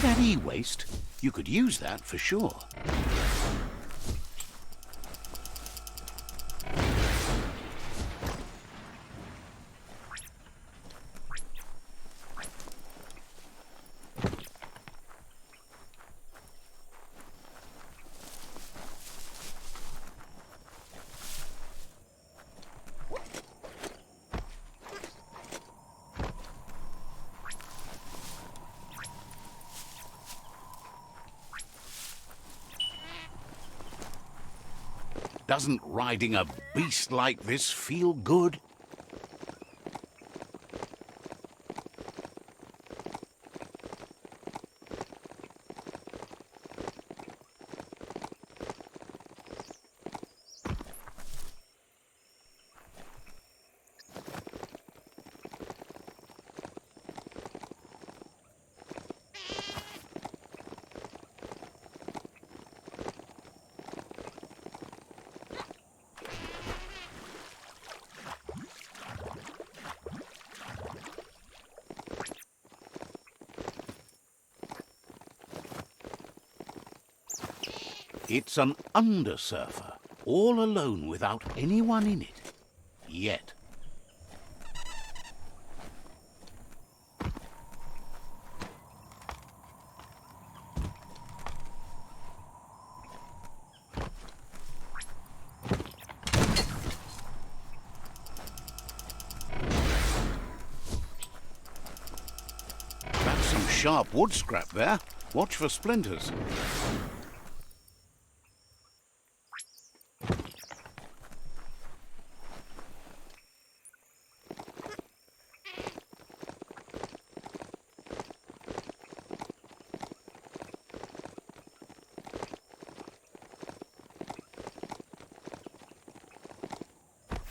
that e-waste? You could use that for sure. Doesn't riding a beast like this feel good? It's an undersurfer, all alone without anyone in it. Yet. That's some sharp wood scrap there. Watch for splinters.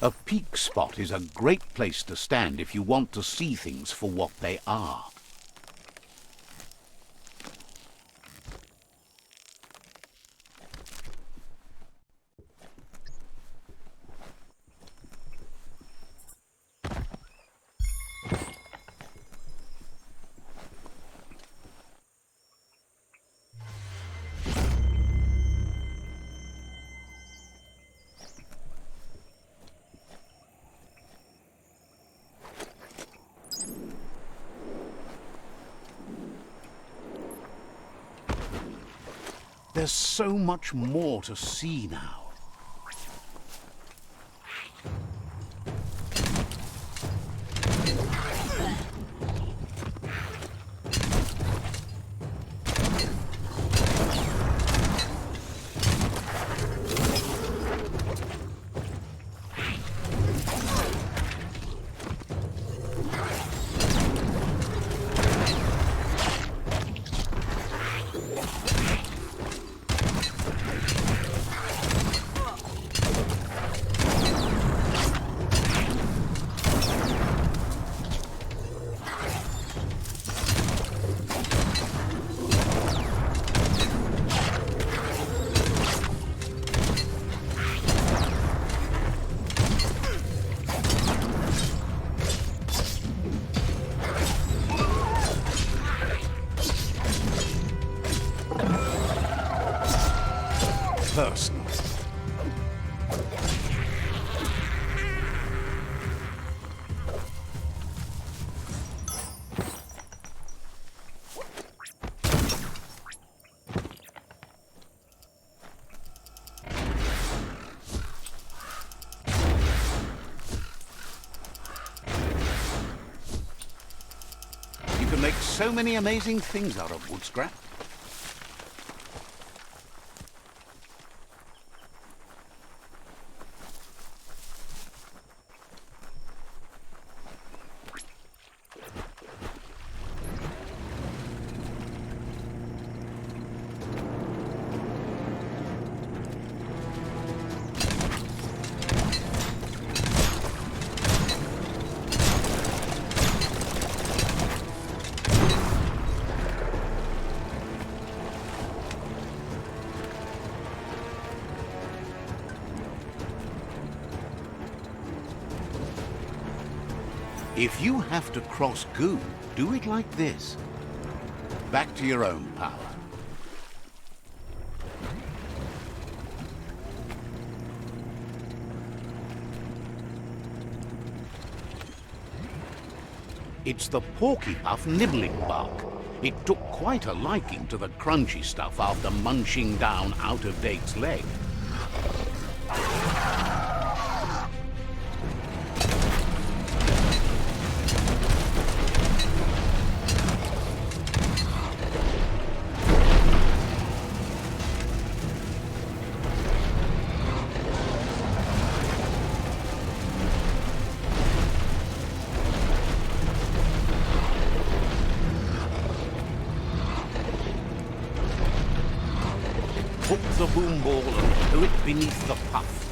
A peak spot is a great place to stand if you want to see things for what they are. There's so much more to see now. Personal. You can make so many amazing things out of wood scrap. If you have to cross goo, do it like this. back to your own power. It's the Porky Puff nibbling bug. It took quite a liking to the crunchy stuff after munching down Out-of-Date's leg. Hook the boom ball and throw it beneath the puff.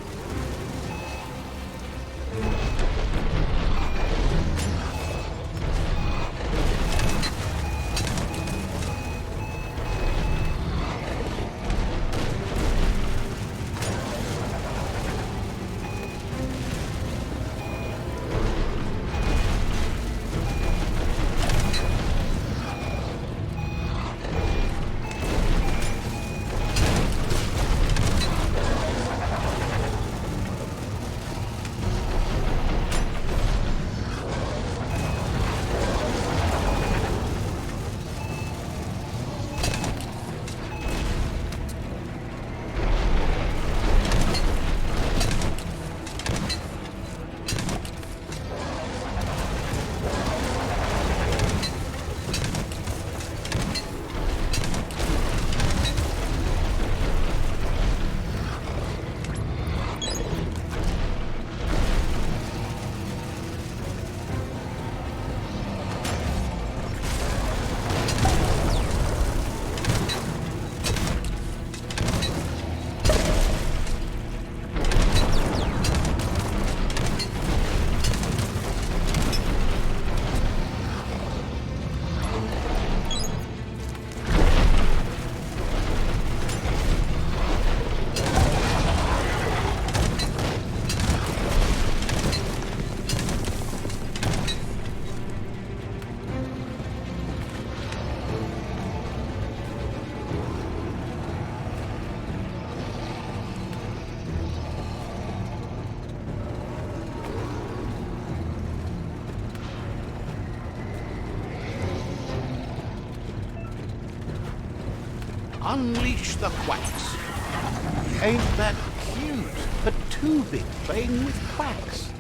Unleash the quacks. Ain't that cute? A two-bit playing with quacks.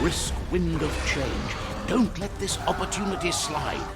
brisk wind of change. Don't let this opportunity slide.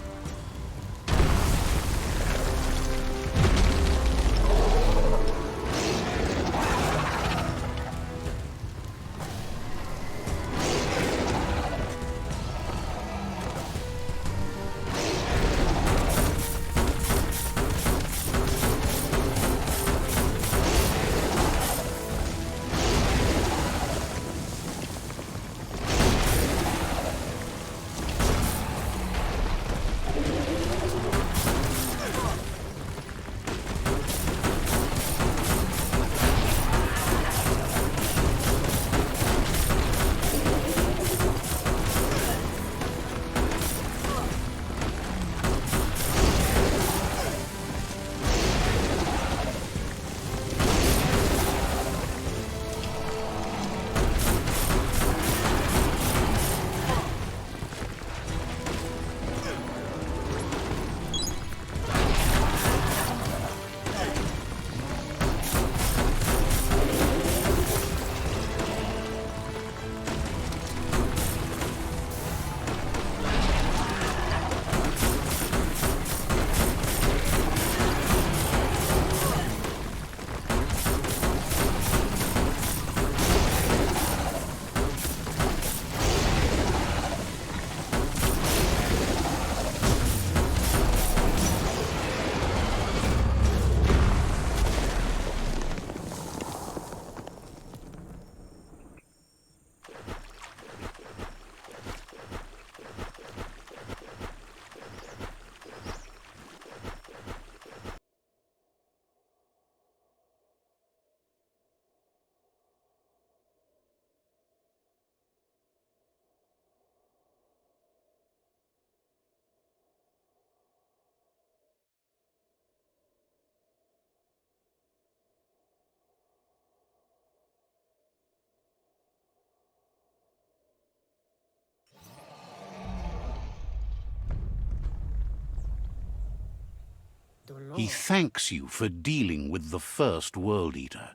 He thanks you for dealing with the first World Eater.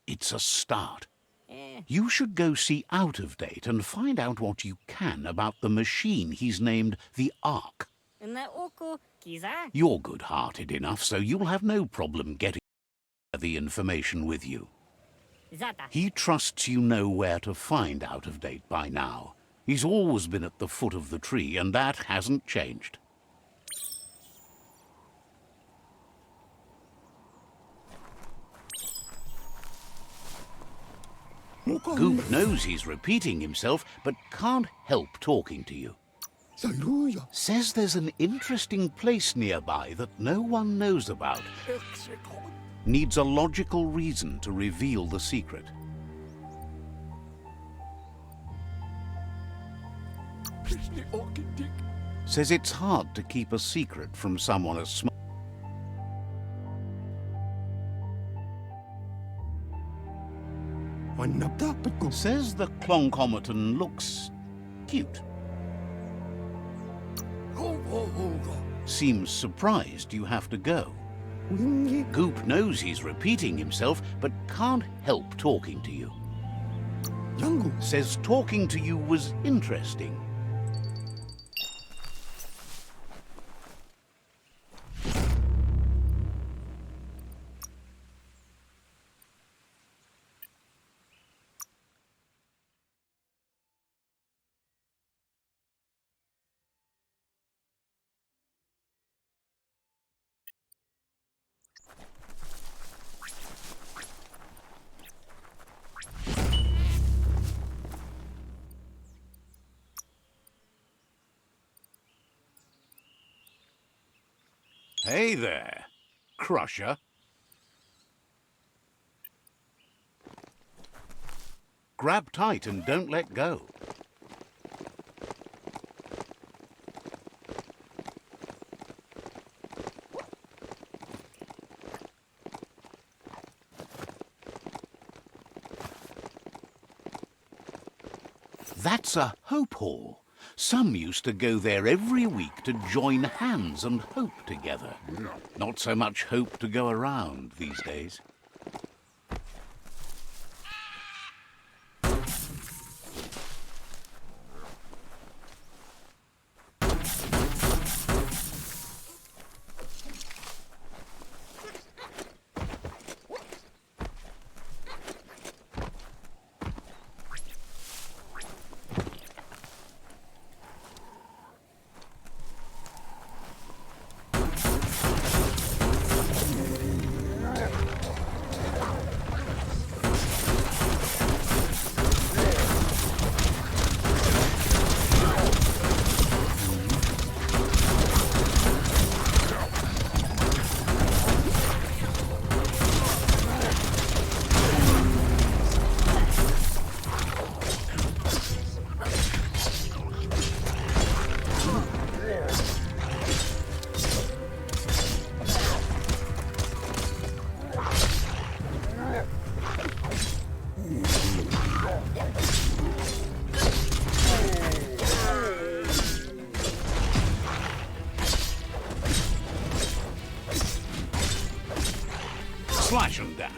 It's a start. You should go see Out of Date and find out what you can about the machine he's named the Ark. You're good-hearted enough, so you'll have no problem getting the information with you. He trusts you know where to find Out of Date by now. He's always been at the foot of the tree, and that hasn't changed. Goop knows he's repeating himself, but can't help talking to you. Says there's an interesting place nearby that no one knows about. Needs a logical reason to reveal the secret. Says it's hard to keep a secret from someone as smart. Says the Cloncometon looks cute. Seems surprised you have to go. Goop knows he's repeating himself, but can't help talking to you. Says talking to you was interesting. Hey there, Crusher. Grab tight and don't let go. That's a hope hall. Some used to go there every week to join hands and hope together. Not so much hope to go around these days. Slash and dash.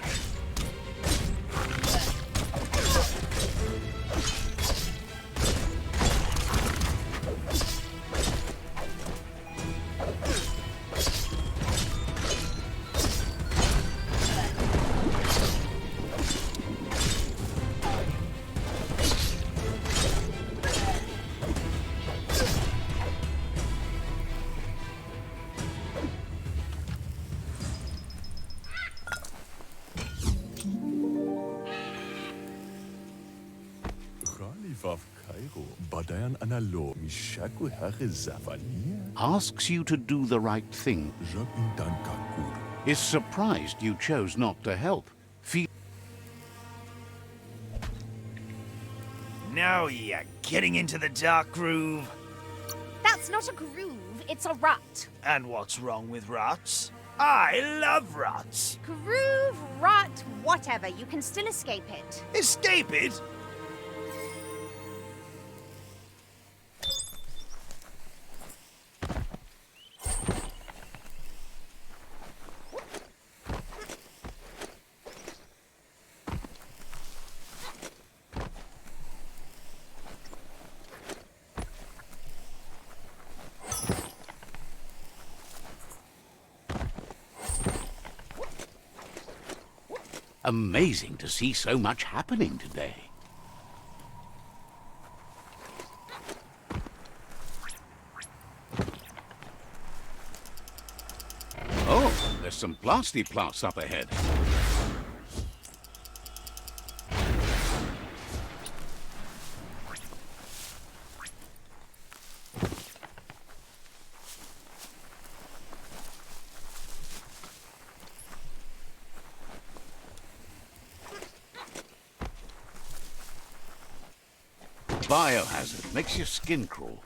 Asks you to do the right thing. Is surprised you chose not to help. Now you're getting into the dark groove. That's not a groove, it's a rut. And what's wrong with ruts? I love ruts. Groove, rut, whatever, you can still escape it. Escape it? Amazing to see so much happening today. Oh, there's some plasty-plas up ahead. Biohazard makes your skin crawl.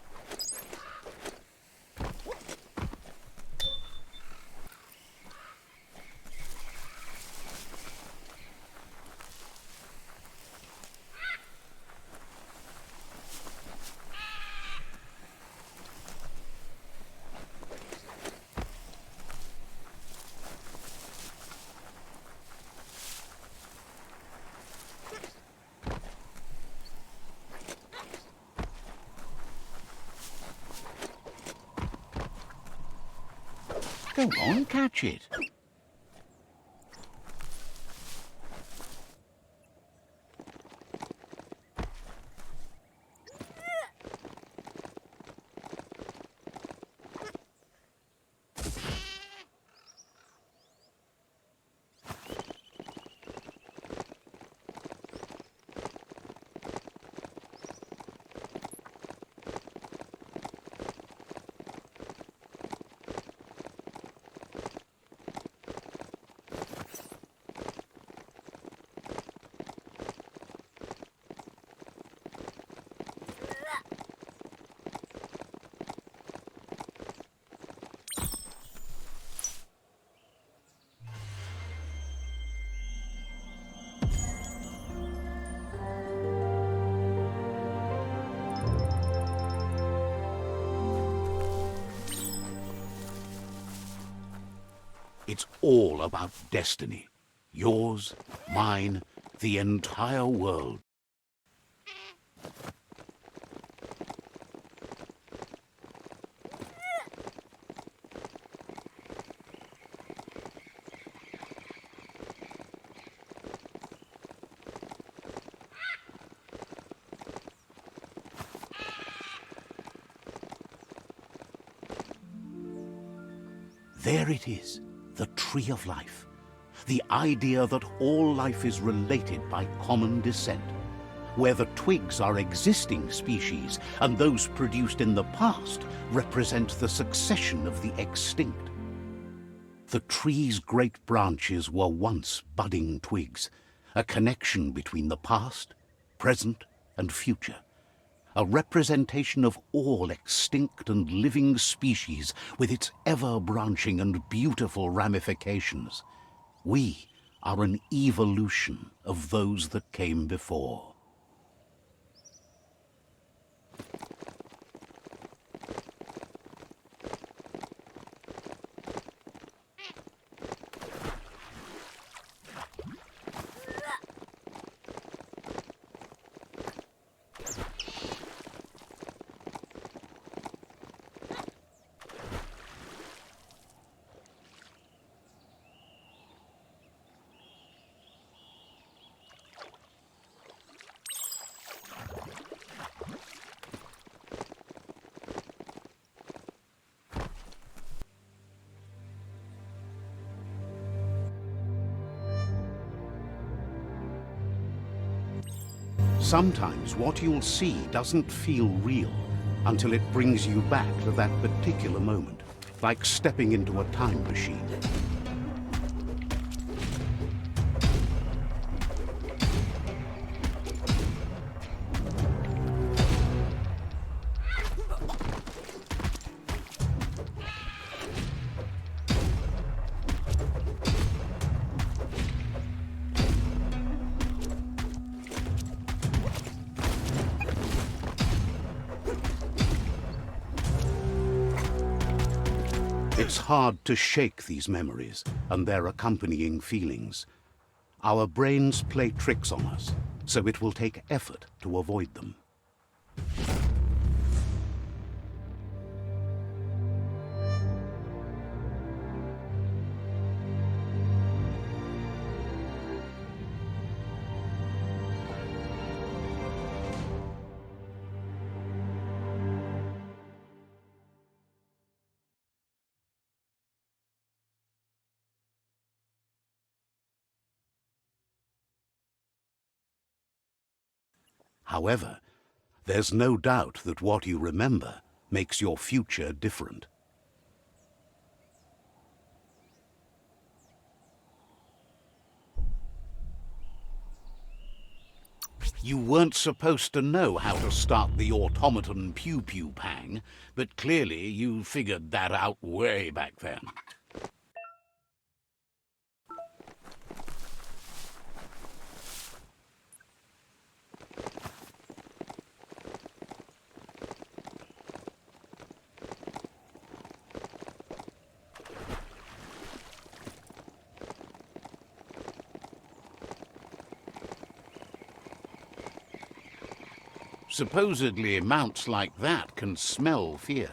Go on, catch it. It's all about destiny. Yours, mine, the entire world. There it is, the tree of life. The idea that all life is related by common descent, where the twigs are existing species and those produced in the past represent the succession of the extinct. The tree's great branches were once budding twigs, a connection between the past, present, and future. A representation of all extinct and living species with its ever-branching and beautiful ramifications. We are an evolution of those that came before. Sometimes what you'll see doesn't feel real until it brings you back to that particular moment, like stepping into a time machine. It's hard to shake these memories and their accompanying feelings. Our brains play tricks on us, so it will take effort to avoid them. However, there's no doubt that what you remember makes your future different. You weren't supposed to know how to start the automaton pew-pew pang, but clearly you figured that out way back then. Supposedly, mounts like that can smell fear.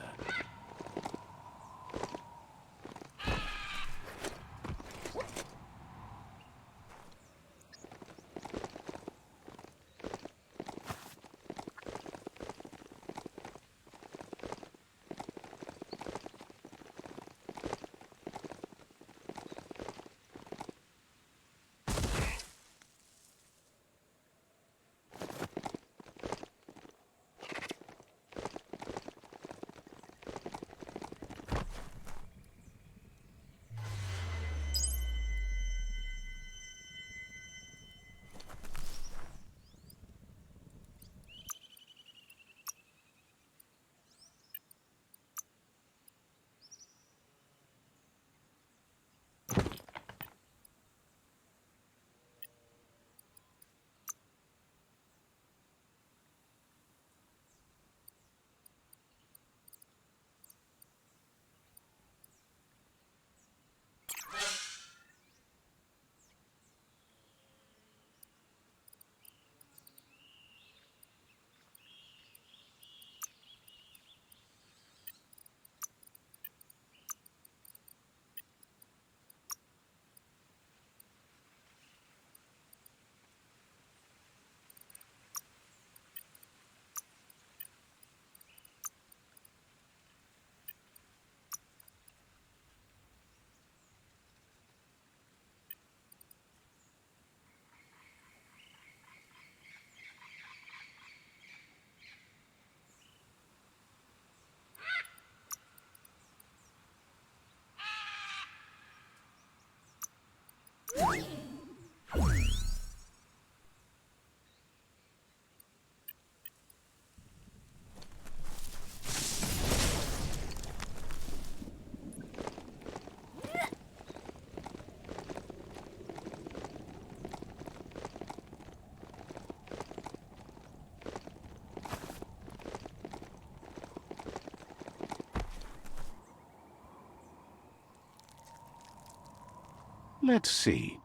Let's see.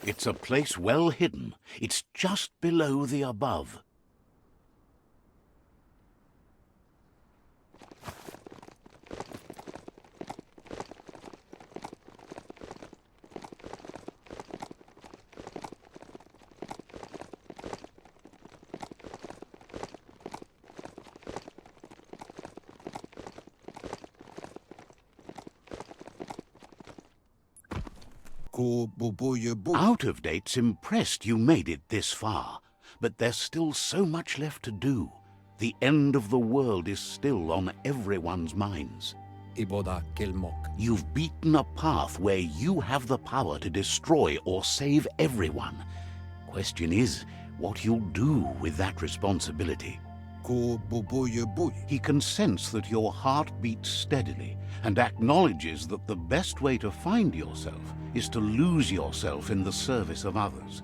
It's a place well hidden. It's just below the above. Out of Date's impressed you made it this far, but there's still so much left to do. The end of the world is still on everyone's minds. You've beaten a path where you have the power to destroy or save everyone. Question is, what you'll do with that responsibility. He can sense that your heart beats steadily and acknowledges that the best way to find yourself is to lose yourself in the service of others.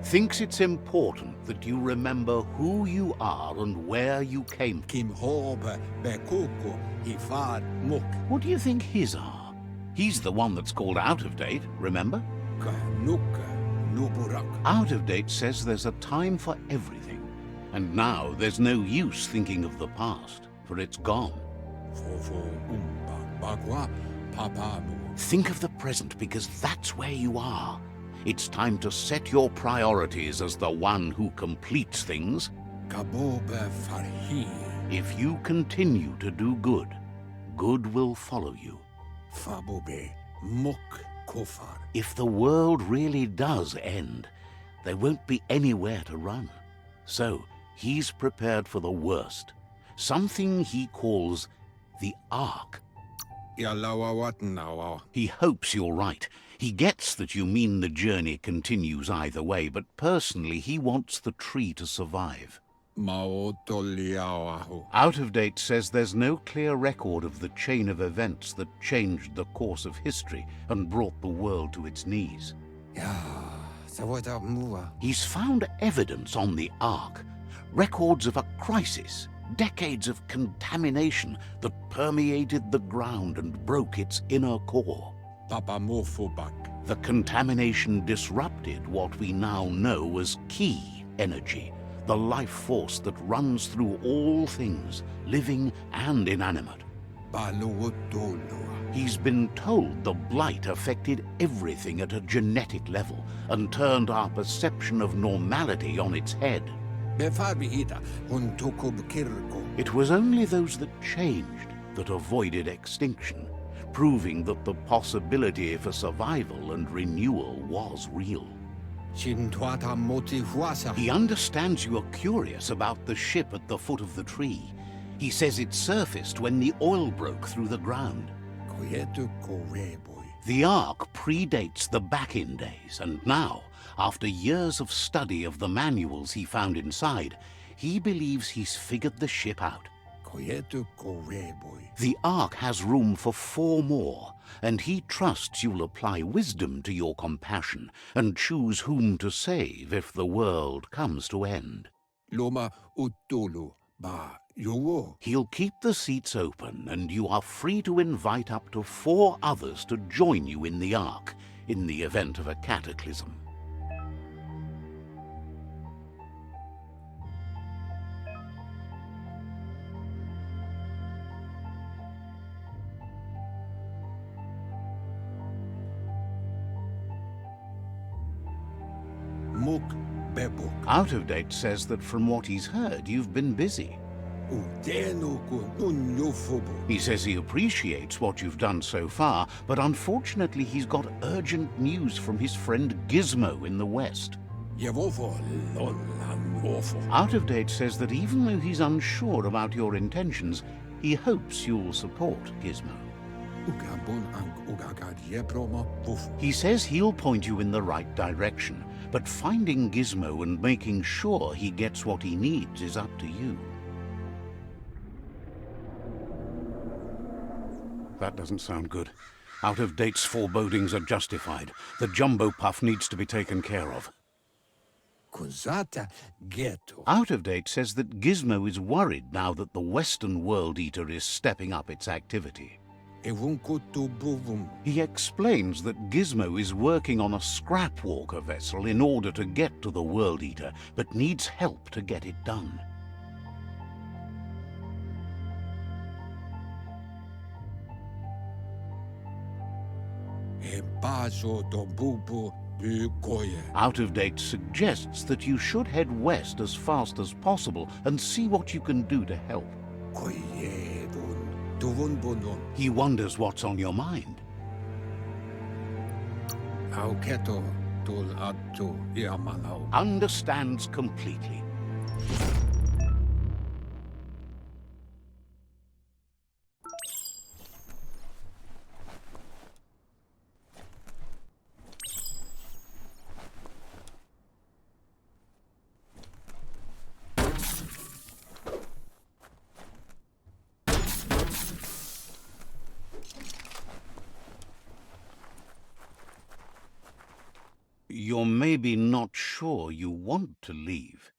Thinks it's important that you remember who you are and where you came from. What do you think his are? He's the one that's called Out of Date, remember? Out of Date says there's a time for everything, and now there's no use thinking of the past, for it's gone. Think of the present, because that's where you are. It's time to set your priorities as the one who completes things. If you continue to do good, good will follow you. If the world really does end, there won't be anywhere to run. So he's prepared for the worst, something he calls the Ark. He hopes you're right. He gets that you mean the journey continues either way, but personally he wants the tree to survive. Out of Date says there's no clear record of the chain of events that changed the course of history and brought the world to its knees. He's found evidence on the Ark, records of a crisis, decades of contamination that permeated the ground and broke its inner core. The contamination disrupted what we now know as Ki energy, the life force that runs through all things, living and inanimate. He's been told the blight affected everything at a genetic level and turned our perception of normality on its head. It was only those that changed that avoided extinction, proving that the possibility for survival and renewal was real. He understands you are curious about the ship at the foot of the tree. He says it surfaced when the oil broke through the ground. The Ark predates the back-in days, and now, after years of study of the manuals he found inside, he believes he's figured the ship out. The Ark has room for 4 more, and he trusts you'll apply wisdom to your compassion and choose whom to save if the world comes to end. He'll keep the seats open, and you are free to invite up to 4 others to join you in the Ark in the event of a cataclysm. Out of Date says that from what he's heard, you've been busy. He says he appreciates what you've done so far, but unfortunately he's got urgent news from his friend Gizmo in the West. Out of Date says that even though he's unsure about your intentions, he hopes you'll support Gizmo. He says he'll point you in the right direction, but finding Gizmo and making sure he gets what he needs is up to you. That doesn't sound good. Out of Date's forebodings are justified. The Jumbo Puff needs to be taken care of. Out of Date says that Gizmo is worried now that the Western World Eater is stepping up its activity. He explains that Gizmo is working on a scrap walker vessel in order to get to the World Eater, but needs help to get it done. Out of Date suggests that you should head west as fast as possible and see what you can do to help. He wonders what's on your mind. Kauketo tul atu iamanau. Understands completely. You're maybe not sure you want to leave.